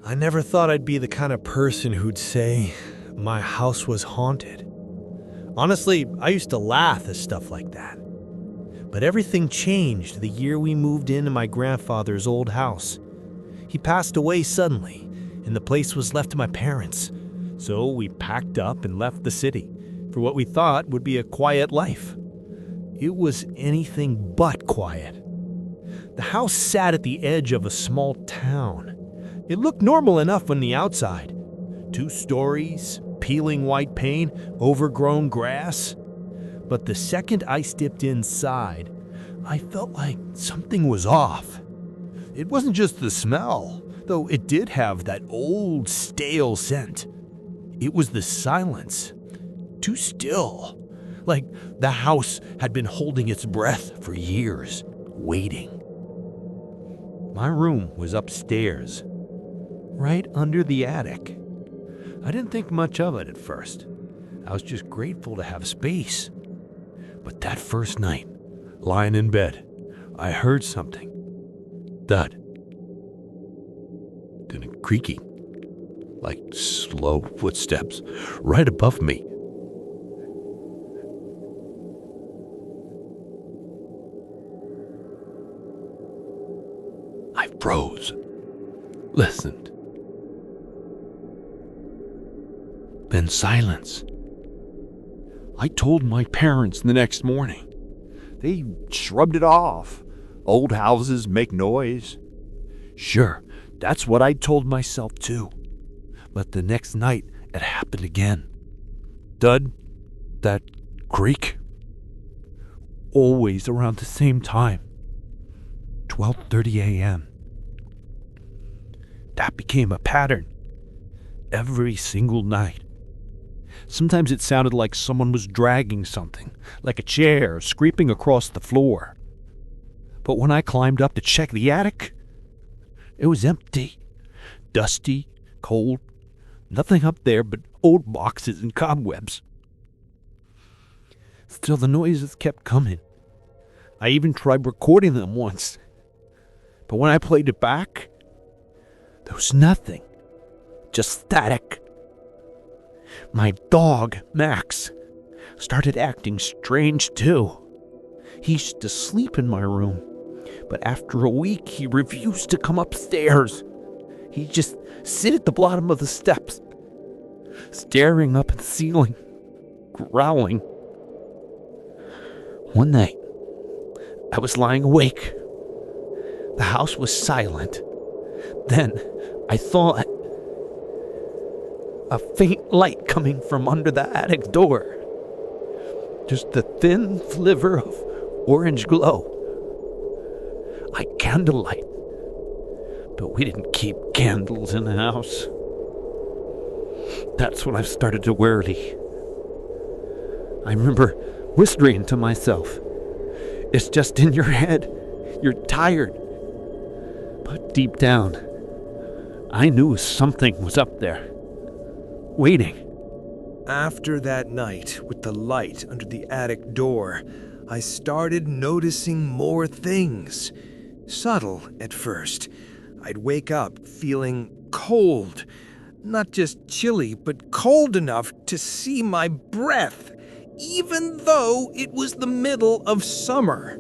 I never thought I'd be the kind of person who'd say my house was haunted. Honestly, I used to laugh at stuff like that. But everything changed the year we moved into my grandfather's old house. He passed away suddenly, and the place was left to my parents. So we packed up and left the city for what we thought would be a quiet life. It was anything but quiet. The house sat at the edge of a small town. It looked normal enough on the outside. 2 stories, peeling white paint, overgrown grass. But the second I stepped inside, I felt like something was off. It wasn't just the smell, though it did have that old, stale scent. It was the silence. Too still. Like the house had been holding its breath for years, waiting. My room was upstairs, right under the attic. I didn't think much of it at first. I was just grateful to have space. But that first night, lying in bed, I heard something. Thud. Then a creaking, like slow footsteps, right above me. I froze, listened. Then silence. I told my parents the next morning. They shrugged it off. Old houses make noise. Sure, that's what I told myself too. But the next night, it happened again. Thud, that creak. Always around the same time. 12:30 a.m. That became a pattern. Every single night. Sometimes it sounded like someone was dragging something, like a chair scraping across the floor. But when I climbed up to check the attic, it was empty, dusty, cold, nothing up there but old boxes and cobwebs. Still, the noises kept coming. I even tried recording them once. But when I played it back, there was nothing, just static. My dog, Max, started acting strange too. He used to sleep in my room, but after a week he refused to come upstairs. He'd just sit at the bottom of the steps, staring up at the ceiling, growling. One night, I was lying awake. The house was silent. Then I thought a faint light coming from under the attic door. Just a thin sliver of orange glow. Like candlelight. But we didn't keep candles in the house. That's when I started to worry. I remember whispering to myself, "It's just in your head. You're tired." But deep down, I knew something was up there, waiting. After that night, with the light under the attic door, I started noticing more things. Subtle at first. I'd wake up feeling cold. Not just chilly, but cold enough to see my breath, even though it was the middle of summer.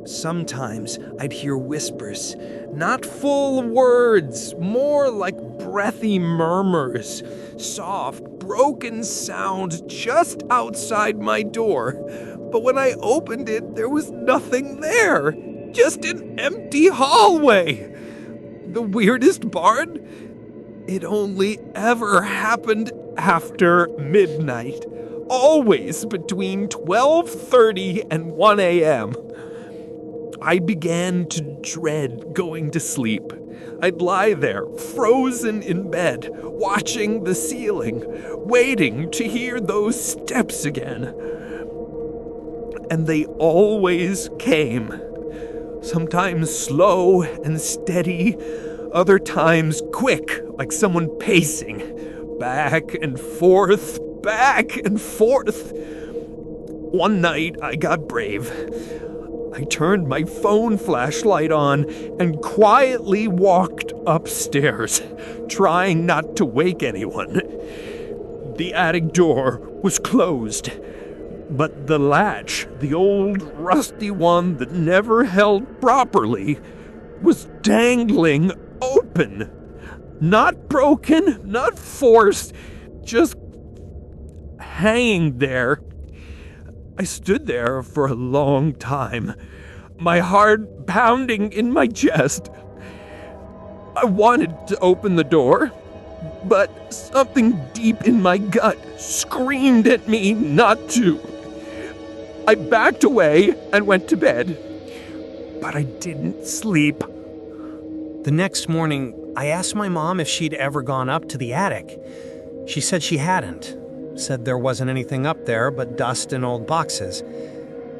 Sometimes I'd hear whispers, not full words, more like breathy murmurs, soft, broken sounds just outside my door. But when I opened it, there was nothing there, just an empty hallway. The weirdest part? It only ever happened after midnight, always between 12:30 and 1 a.m. I began to dread going to sleep. I'd lie there, frozen in bed, watching the ceiling, waiting to hear those steps again. And they always came. Sometimes slow and steady, other times quick, like someone pacing, back and forth, back and forth. One night, I got brave. I turned my phone flashlight on and quietly walked upstairs, trying not to wake anyone. The attic door was closed, but the latch, the old rusty one that never held properly, was dangling open. Not broken, not forced, just hanging there. I stood there for a long time, my heart pounding in my chest. I wanted to open the door, but something deep in my gut screamed at me not to. I backed away and went to bed, but I didn't sleep. The next morning, I asked my mom if she'd ever gone up to the attic. She said she hadn't. Said there wasn't anything up there but dust and old boxes.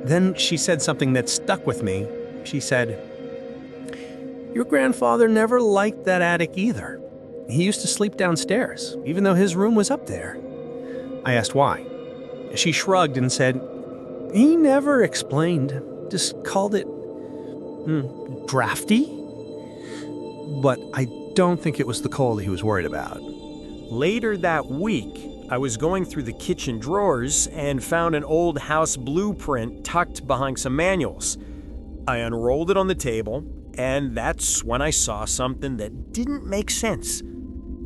Then she said something that stuck with me. She said, "Your grandfather never liked that attic either. He used to sleep downstairs, even though his room was up there." I asked why. She shrugged and said, "He never explained, just called it drafty." But I don't think it was the cold he was worried about. Later that week, I was going through the kitchen drawers and found an old house blueprint tucked behind some manuals. I unrolled it on the table, and that's when I saw something that didn't make sense.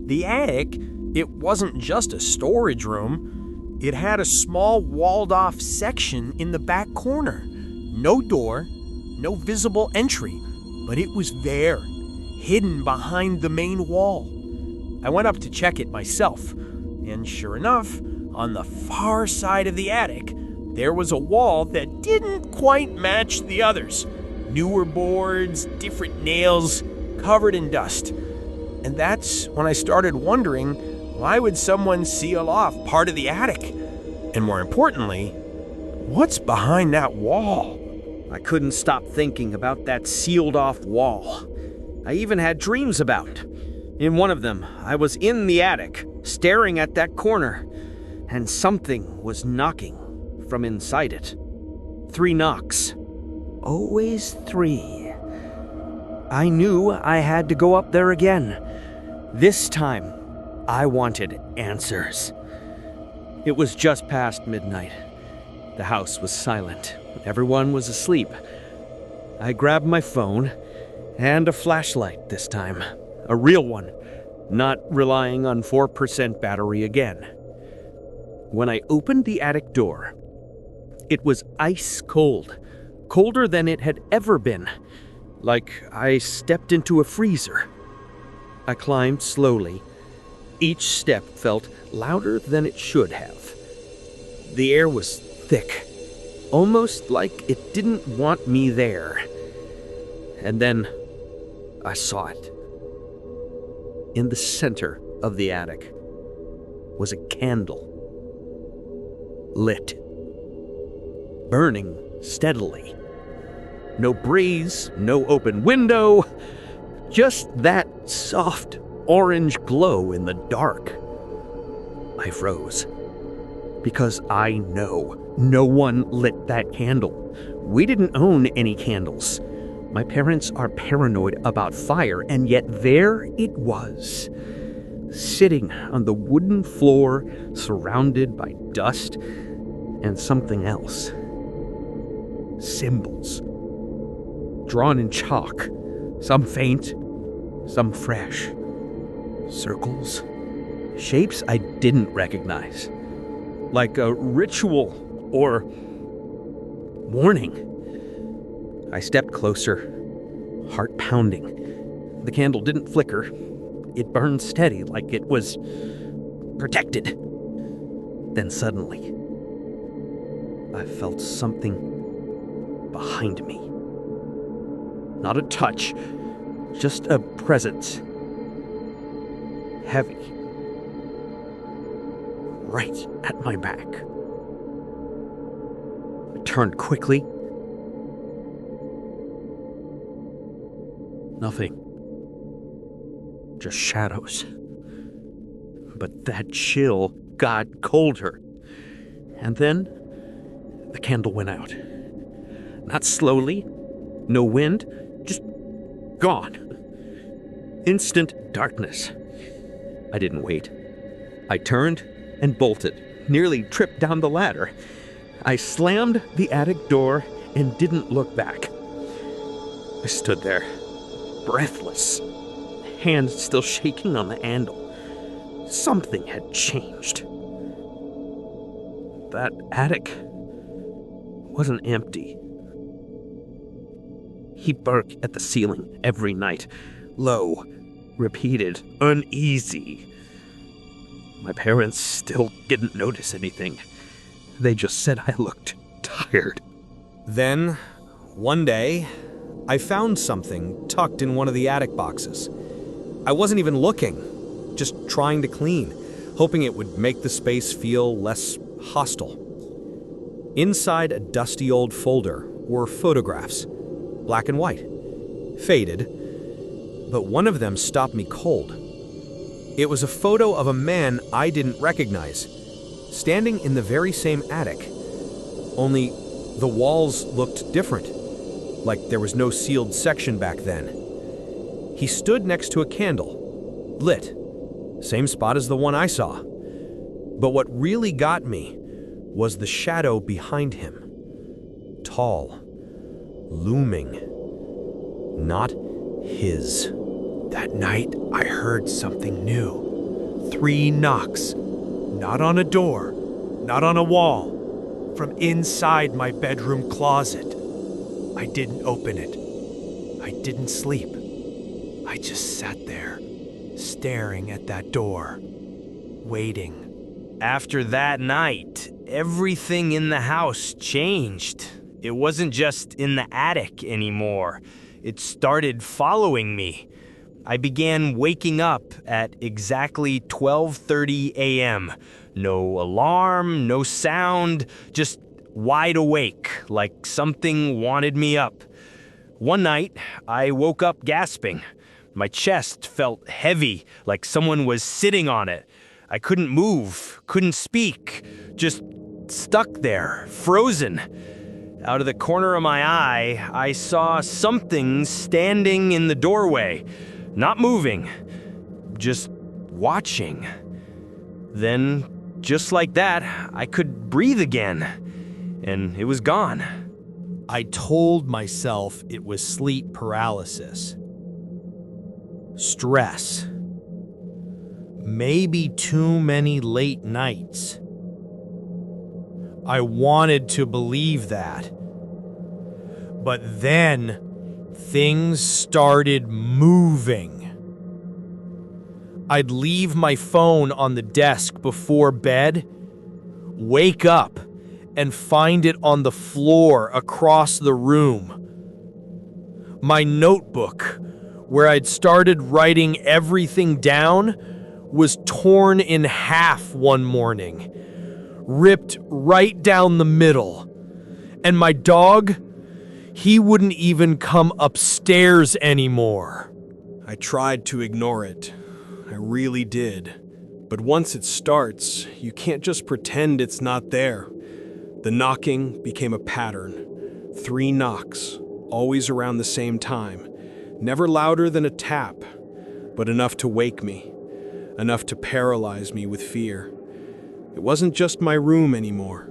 The attic, it wasn't just a storage room. It had a small walled-off section in the back corner. No door, no visible entry, but it was there, hidden behind the main wall. I went up to check it myself, and sure enough, on the far side of the attic, there was a wall that didn't quite match the others. Newer boards, different nails, covered in dust. And that's when I started wondering, why would someone seal off part of the attic? And more importantly, what's behind that wall? I couldn't stop thinking about that sealed-off wall. I even had dreams about it. In one of them, I was in the attic, staring at that corner, and something was knocking from inside it. 3 knocks. Always 3. I knew I had to go up there again. This time, I wanted answers. It was just past midnight. The house was silent. Everyone was asleep. I grabbed my phone and a flashlight this time. A real one, not relying on 4% battery again. When I opened the attic door, it was ice cold, colder than it had ever been, like I stepped into a freezer. I climbed slowly. Each step felt louder than it should have. The air was thick, almost like it didn't want me there. And then I saw it. In the center of the attic was a candle, lit, burning steadily. No breeze, no open window, just that soft orange glow in the dark. I froze, because I know no one lit that candle. We didn't own any candles. My parents are paranoid about fire, and yet there it was, sitting on the wooden floor, surrounded by dust and something else. Symbols, drawn in chalk, some faint, some fresh. Circles, shapes I didn't recognize, like a ritual or warning. I stepped closer, heart pounding. The candle didn't flicker. It burned steady, like it was protected. Then suddenly, I felt something behind me. Not a touch, just a presence. Heavy. Right at my back. I turned quickly. Nothing. Just shadows. But that chill got colder. And then the candle went out. Not slowly, no wind, just gone. instant darkness. I didn't wait. I turned and bolted, nearly tripped down the ladder. I slammed the attic door and didn't look back. I stood there, breathless, hands still shaking on the handle. Something had changed. That attic wasn't empty. He barked at the ceiling every night, low, repeated, uneasy. My parents still didn't notice anything. They just said I looked tired. Then, one day, I found something tucked in one of the attic boxes. I wasn't even looking, just trying to clean, hoping it would make the space feel less hostile. Inside a dusty old folder were photographs, black and white, faded, but one of them stopped me cold. It was a photo of a man I didn't recognize, standing in the very same attic, only the walls looked different, like there was no sealed section back then. He stood next to a candle, lit, same spot as the one I saw. But what really got me was the shadow behind him. Tall, looming, not his. That night, I heard something new. 3 knocks. Not on a door, not on a wall. From inside my bedroom closet. I didn't open it. I didn't sleep. I just sat there, staring at that door, waiting. After that night, everything in the house changed. It wasn't just in the attic anymore. It started following me. I began waking up at exactly 12:30 a.m. No alarm, no sound, just wide awake, like something wanted me up. One night, I woke up gasping. My chest felt heavy, like someone was sitting on it. I couldn't move, couldn't speak, just stuck there, frozen. Out of the corner of my eye, I saw something standing in the doorway, not moving, just watching. Then, just like that, I could breathe again, and it was gone. I told myself it was sleep paralysis. Stress. Maybe too many late nights. I wanted to believe that. But then, things started moving. I'd leave my phone on the desk before bed, wake up, and find it on the floor across the room. My notebook, where I'd started writing everything down, was torn in half one morning, ripped right down the middle. And my dog, he wouldn't even come upstairs anymore. I tried to ignore it. I really did. But once it starts, you can't just pretend it's not there. The knocking became a pattern. 3 knocks, always around the same time. Never louder than a tap, but enough to wake me, enough to paralyze me with fear. It wasn't just my room anymore.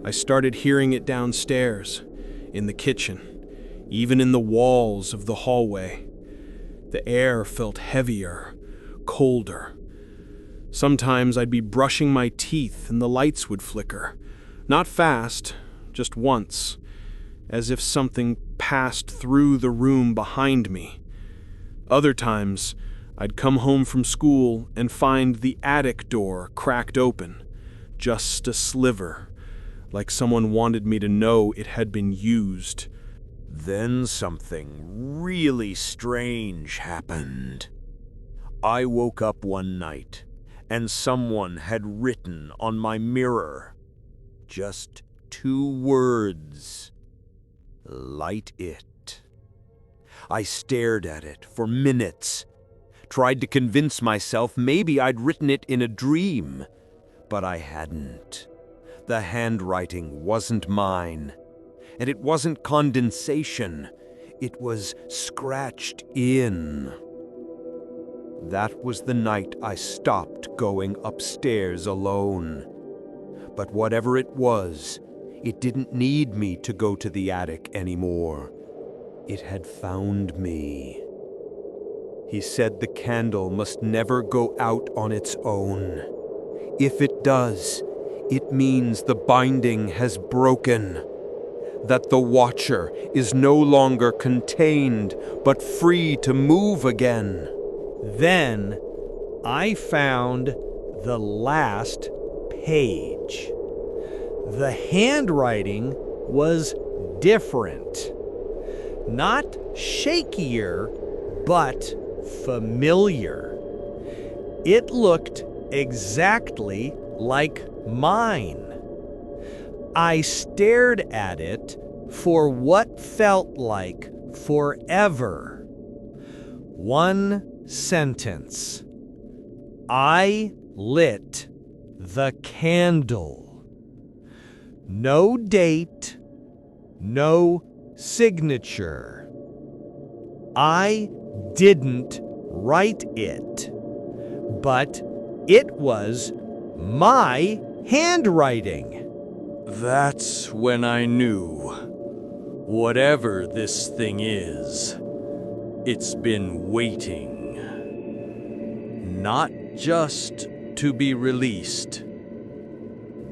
I started hearing it downstairs, in the kitchen, even in the walls of the hallway. The air felt heavier, colder. Sometimes I'd be brushing my teeth and the lights would flicker. Not fast, just once, as if something passed through the room behind me. Other times, I'd come home from school and find the attic door cracked open, just a sliver, like someone wanted me to know it had been used. Then something really strange happened. I woke up one night, and someone had written on my mirror just 2 words: light it. I stared at it for minutes, tried to convince myself maybe I'd written it in a dream, but I hadn't. The handwriting wasn't mine, and it wasn't condensation. It was scratched in. That was the night I stopped going upstairs alone. But whatever it was, it didn't need me to go to the attic anymore. It had found me. He said the candle must never go out on its own. If it does, it means the binding has broken, that the Watcher is no longer contained, but free to move again. Then I found the last page. The handwriting was different. Not shakier, but familiar. It looked exactly like mine. I stared at it for what felt like forever. One sentence. I lit the candle. No date, no signature. I didn't write it, but it was my handwriting. That's when I knew. Whatever this thing is, it's been waiting. Not just to be released,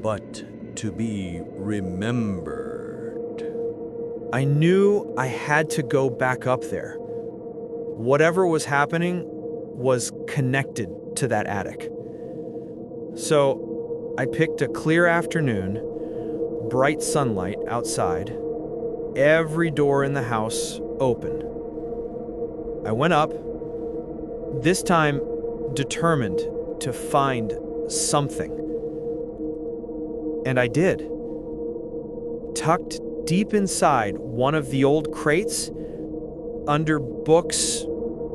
but to be remembered. I knew I had to go back up there. Whatever was happening was connected to that attic. So I picked a clear afternoon, bright sunlight outside, every door in the house open. I went up, this time determined to find something. And I did. Tucked deep inside one of the old crates, under books,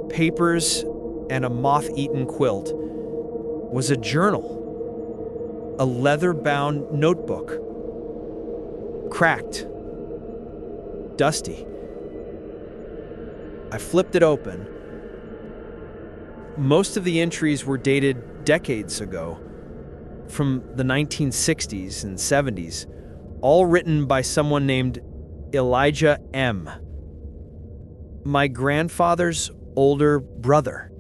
papers, and a moth-eaten quilt, was a journal, a leather-bound notebook. Cracked, dusty. I flipped it open. Most of the entries were dated decades ago, from the 1960s and 70s, all written by someone named Elijah M., my grandfather's older brother.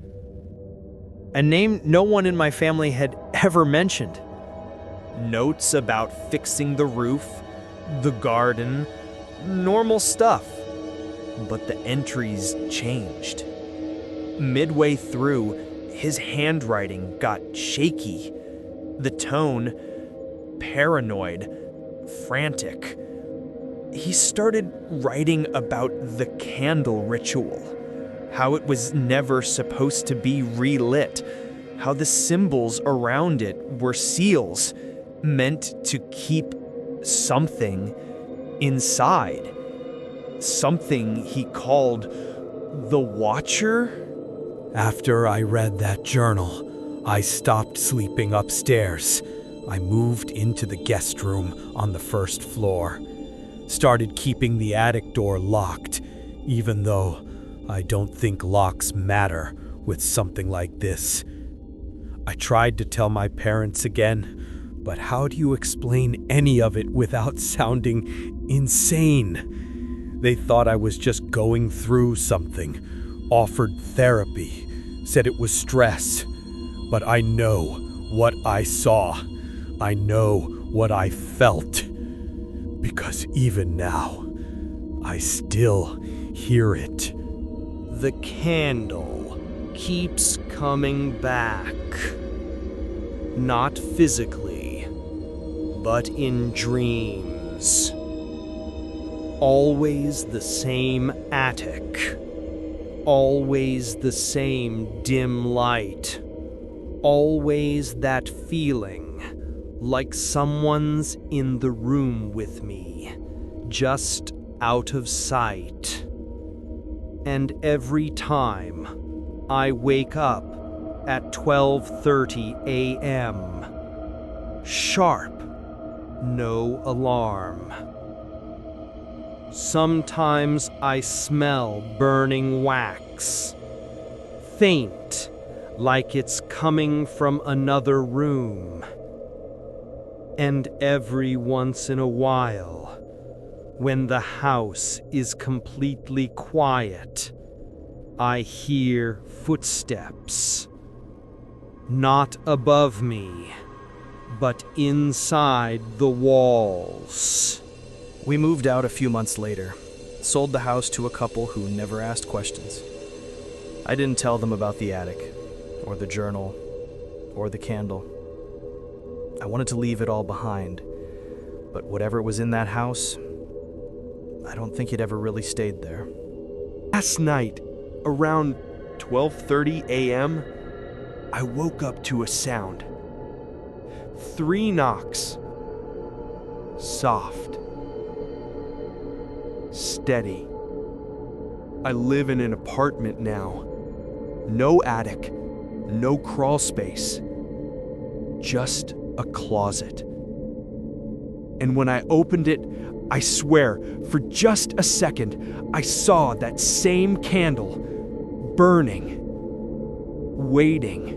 A name no one in my family had ever mentioned. Notes about fixing the roof, the garden, normal stuff. But the entries changed. Midway through, his handwriting got shaky. The tone, paranoid, frantic. He started writing about the candle ritual, how it was never supposed to be relit, how the symbols around it were seals meant to keep something inside. Something he called the Watcher? After I read that journal, I stopped sleeping upstairs. I moved into the guest room on the first floor. Started keeping the attic door locked, even though I don't think locks matter with something like this. I tried to tell my parents again, but how do you explain any of it without sounding insane? They thought I was just going through something, offered therapy, said it was stress. But I know what I saw. I know what I felt. Because even now, I still hear it. The candle keeps coming back. Not physically, but in dreams. Always the same attic. Always the same dim light. Always that feeling like someone's in the room with me, just out of sight. And every time I wake up at 12:30 a.m., sharp, no alarm. Sometimes I smell burning wax. Faint, like it's coming from another room. And every once in a while, when the house is completely quiet, I hear footsteps. Not above me, but inside the walls. We moved out a few months later, sold the house to a couple who never asked questions. I didn't tell them about the attic, or the journal, or the candle. I wanted to leave it all behind, but whatever was in that house, I don't think it ever really stayed there. Last night, around 12:30 a.m., I woke up to a sound. 3 knocks. Soft. Steady. I live in an apartment now. No attic, no crawl space. Just a closet. And when I opened it, I swear, for just a second, I saw that same candle burning, waiting.